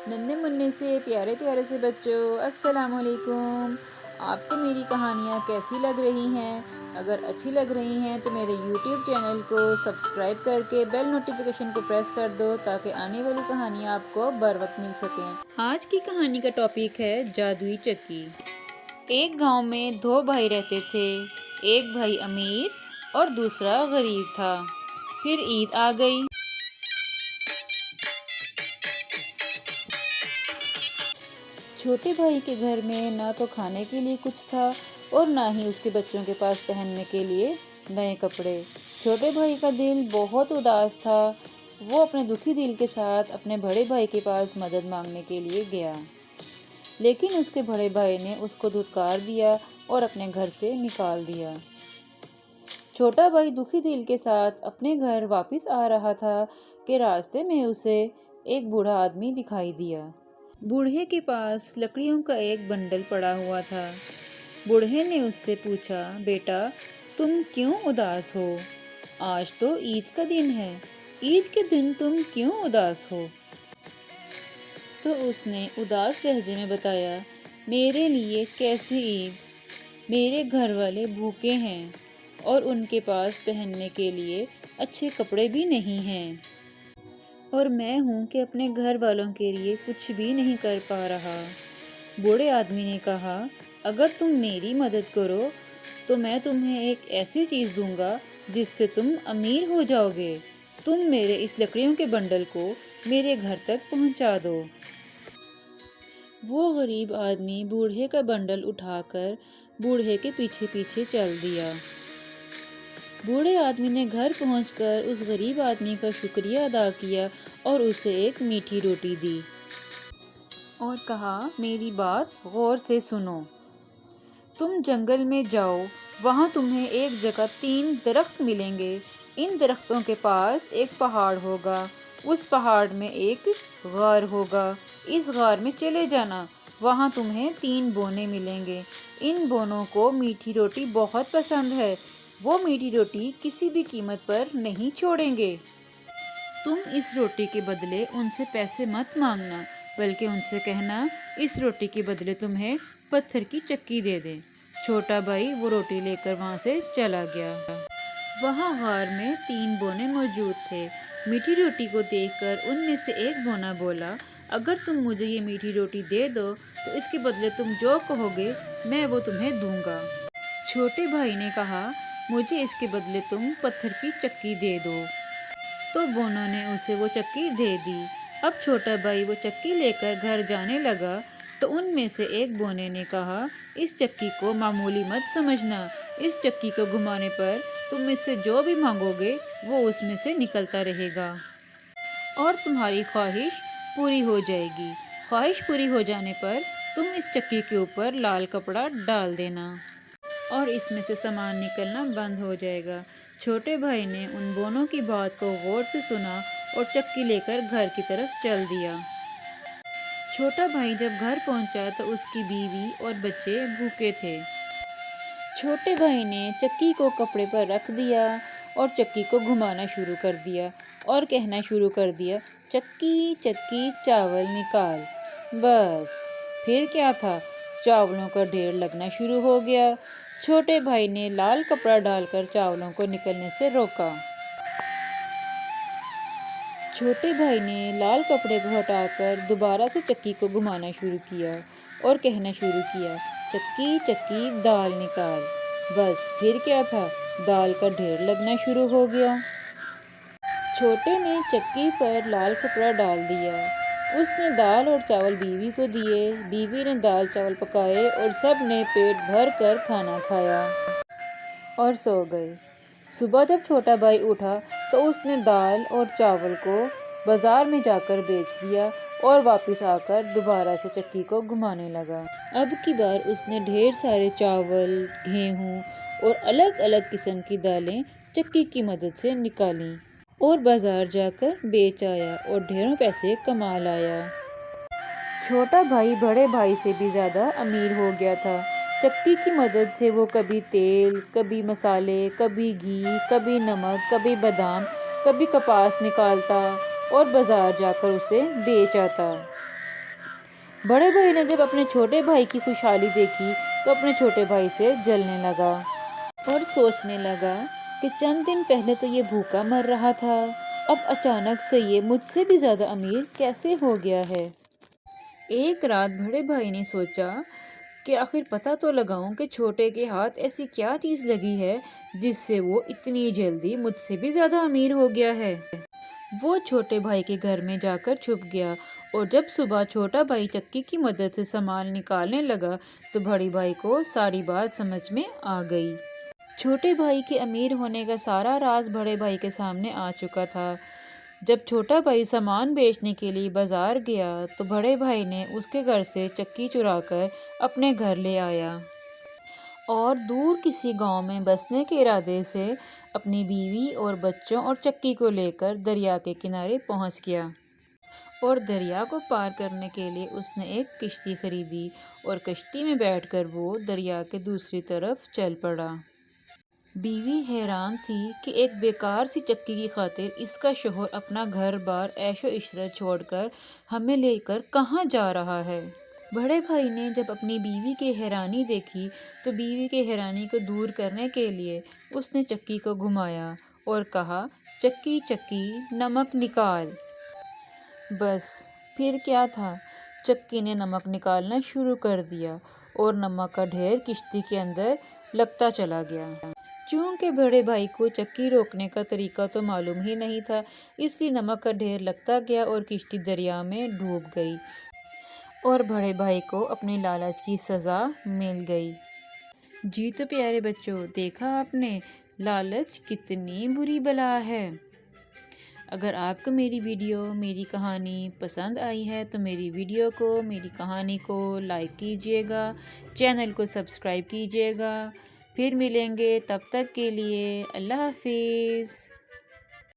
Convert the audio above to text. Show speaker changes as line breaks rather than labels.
ننھے منھے سے پیارے پیارے سے بچوں، السلام علیکم۔ آپ کو میری کہانیاں کیسی لگ رہی ہیں؟ اگر اچھی لگ رہی ہیں تو میرے یوٹیوب چینل کو سبسکرائب کر کے بیل نوٹیفیکیشن کو پریس کر دو تاکہ آنے والی کہانیاں آپ کو بر وقت مل سکیں۔ آج کی کہانی کا ٹاپک ہے جادوئی چکی۔ ایک گاؤں میں دو بھائی رہتے تھے۔ ایک بھائی امیر اور دوسرا غریب تھا۔ پھر عید آ گئی۔ چھوٹے بھائی کے گھر میں نہ تو کھانے کے لیے کچھ تھا اور نہ ہی اس کے بچوں کے پاس پہننے کے لیے نئے کپڑے۔ چھوٹے بھائی کا دل بہت اداس تھا۔ وہ اپنے دکھی دل کے ساتھ اپنے بڑے بھائی کے پاس مدد مانگنے کے لیے گیا، لیکن اس کے بڑے بھائی نے اس کو دھتکار دیا اور اپنے گھر سے نکال دیا۔ چھوٹا بھائی دکھی دل کے ساتھ اپنے گھر واپس آ رہا تھا کہ راستے میں اسے ایک بوڑھا آدمی دکھائی دیا۔ بوڑھے کے پاس لکڑیوں کا ایک بنڈل پڑا ہوا تھا۔ بوڑھے نے اس سے پوچھا، بیٹا تم کیوں اداس ہو؟ آج تو عید کا دن ہے، عید کے دن تم کیوں اداس ہو؟ تو اس نے اداس لہجے میں بتایا، میرے لیے کیسی عید؟ میرے گھر والے بھوکے ہیں اور ان کے پاس پہننے کے لیے اچھے کپڑے بھی نہیں ہیں، اور میں ہوں کہ اپنے گھر والوں کے لیے کچھ بھی نہیں کر پا رہا۔ بوڑھے آدمی نے کہا، اگر تم میری مدد کرو تو میں تمہیں ایک ایسی چیز دوں گا جس سے تم امیر ہو جاؤ گے۔ تم میرے اس لکڑیوں کے بنڈل کو میرے گھر تک پہنچا دو۔ وہ غریب آدمی بوڑھے کا بنڈل اٹھا کر بوڑھے کے پیچھے پیچھے چل دیا۔ بوڑھے آدمی نے گھر پہنچ کر اس غریب آدمی کا شکریہ ادا کیا اور اسے ایک میٹھی روٹی دی اور کہا، میری بات غور سے سنو۔ تم جنگل میں جاؤ، وہاں تمہیں ایک جگہ 3 درخت ملیں گے۔ ان درختوں کے پاس ایک پہاڑ ہوگا۔ اس پہاڑ میں ایک غار ہوگا۔ اس غار میں چلے جانا، وہاں تمہیں 3 بونے ملیں گے۔ ان بونوں کو میٹھی روٹی بہت پسند ہے۔ وہ میٹھی روٹی کسی بھی قیمت پر نہیں چھوڑیں گے۔ تم اس روٹی کے بدلے ان سے پیسے مت مانگنا، بلکہ ان سے کہنا اس روٹی کے بدلے تمہیں پتھر کی چکی دے دیں۔ چھوٹا بھائی وہ روٹی لے کر وہاں سے چلا گیا۔ وہاں غار میں 3 بونے موجود تھے۔ میٹھی روٹی کو دیکھ کر ان میں سے ایک بونا بولا، اگر تم مجھے یہ میٹھی روٹی دے دو تو اس کے بدلے تم جو کہو گے میں وہ تمہیں دوں گا۔ چھوٹے بھائی نے کہا، مجھے اس کے بدلے تم پتھر کی چکی دے دو۔ تو بونوں نے اسے وہ چکی دے دی۔ اب چھوٹا بھائی وہ چکی لے کر گھر جانے لگا تو ان میں سے ایک بونے نے کہا، اس چکی کو معمولی مت سمجھنا۔ اس چکی کو گھمانے پر تم اس سے جو بھی مانگو گے وہ اس میں سے نکلتا رہے گا اور تمہاری خواہش پوری ہو جائے گی۔ خواہش پوری ہو جانے پر تم اس چکی کے اوپر لال کپڑا ڈال دینا اور اس میں سے سامان نکلنا بند ہو جائے گا۔ چھوٹے بھائی نے ان بونوں کی بات کو غور سے سنا اور چکی لے کر گھر کی طرف چل دیا۔ چھوٹا بھائی جب گھر پہنچا تو اس کی بیوی اور بچے بھوکے تھے۔ چھوٹے بھائی نے چکی کو کپڑے پر رکھ دیا اور چکی کو گھمانا شروع کر دیا اور کہنا شروع کر دیا، چکی چکی چاول نکال۔ بس پھر کیا تھا، چاولوں کا ڈھیر لگنا شروع ہو گیا۔ چھوٹے بھائی نے لال کپڑا ڈال کر چاولوں کو نکلنے سے روکا۔ چھوٹے بھائی نے لال کپڑے کو ہٹا کر دوبارہ سے چکی کو گھمانا شروع کیا اور کہنا شروع کیا، چکی چکی دال نکال۔ بس پھر کیا تھا، دال کا ڈھیر لگنا شروع ہو گیا۔ چھوٹے نے چکی پر لال کپڑا ڈال دیا۔ اس نے دال اور چاول بیوی کو دیے۔ بیوی نے دال چاول پکائے اور سب نے پیٹ بھر کر کھانا کھایا اور سو گئے۔ صبح جب چھوٹا بھائی اٹھا تو اس نے دال اور چاول کو بازار میں جا کر بیچ دیا اور واپس آ کر دوبارہ سے چکی کو گھمانے لگا۔ اب کی بار اس نے ڈھیر سارے چاول، گیہوں اور الگ الگ قسم کی دالیں چکی کی مدد سے نکالیں اور بازار جا کر بیچ آیا اور ڈھیروں پیسے کما لایا۔ چھوٹا بھائی بڑے بھائی سے بھی زیادہ امیر ہو گیا تھا۔ چکی کی مدد سے وہ کبھی تیل، کبھی مسالے، کبھی گھی، کبھی نمک، کبھی بادام، کبھی کپاس نکالتا اور بازار جا کر اسے بیچ آتا۔ بڑے بھائی نے جب اپنے چھوٹے بھائی کی خوشحالی دیکھی تو اپنے چھوٹے بھائی سے جلنے لگا اور سوچنے لگا کہ چند دن پہلے تو یہ بھوکا مر رہا تھا، اب اچانک سے یہ مجھ سے بھی زیادہ امیر کیسے ہو گیا ہے۔ ایک رات بڑے بھائی نے سوچا کہ آخر پتہ تو لگاؤں کہ چھوٹے کے ہاتھ ایسی کیا چیز لگی ہے جس سے وہ اتنی جلدی مجھ سے بھی زیادہ امیر ہو گیا ہے۔ وہ چھوٹے بھائی کے گھر میں جا کر چھپ گیا اور جب صبح چھوٹا بھائی چکی کی مدد سے سامان نکالنے لگا تو بڑے بھائی کو ساری بات سمجھ میں آ گئی۔ چھوٹے بھائی کے امیر ہونے کا سارا راز بڑے بھائی کے سامنے آ چکا تھا۔ جب چھوٹا بھائی سامان بیچنے کے لیے بازار گیا تو بڑے بھائی نے اس کے گھر سے چکی چرا کر اپنے گھر لے آیا اور دور کسی گاؤں میں بسنے کے ارادے سے اپنی بیوی اور بچوں اور چکی کو لے کر دریا کے کنارے پہنچ گیا اور دریا کو پار کرنے کے لیے اس نے ایک کشتی خریدی اور کشتی میں بیٹھ کر وہ دریا کے دوسری طرف چل پڑا۔ بیوی حیران تھی کہ ایک بیکار سی چکی کی خاطر اس کا شوہر اپنا گھر بار عیش و عشرت چھوڑ کر ہمیں لے کر کہاں جا رہا ہے۔ بڑے بھائی نے جب اپنی بیوی کی حیرانی دیکھی تو بیوی کی حیرانی کو دور کرنے کے لیے اس نے چکی کو گھمایا اور کہا، چکی چکی نمک نکال۔ بس پھر کیا تھا، چکی نے نمک نکالنا شروع کر دیا اور نمک کا ڈھیر کشتی کے اندر لگتا چلا گیا۔ چونکہ بڑے بھائی کو چکی روکنے کا طریقہ تو معلوم ہی نہیں تھا، اس لیے نمک کا ڈھیر لگتا گیا اور کشتی دریا میں ڈوب گئی اور بڑے بھائی کو اپنی لالچ کی سزا مل گئی۔ جی تو پیارے بچوں، دیکھا آپ نے لالچ کتنی بری بلا ہے۔ اگر آپ کو میری ویڈیو، میری کہانی پسند آئی ہے تو میری ویڈیو کو، میری کہانی کو لائک کیجیے گا، چینل کو سبسکرائب کیجیے گا۔ پھر ملیں گے، تب تک کے لیے اللہ حافظ۔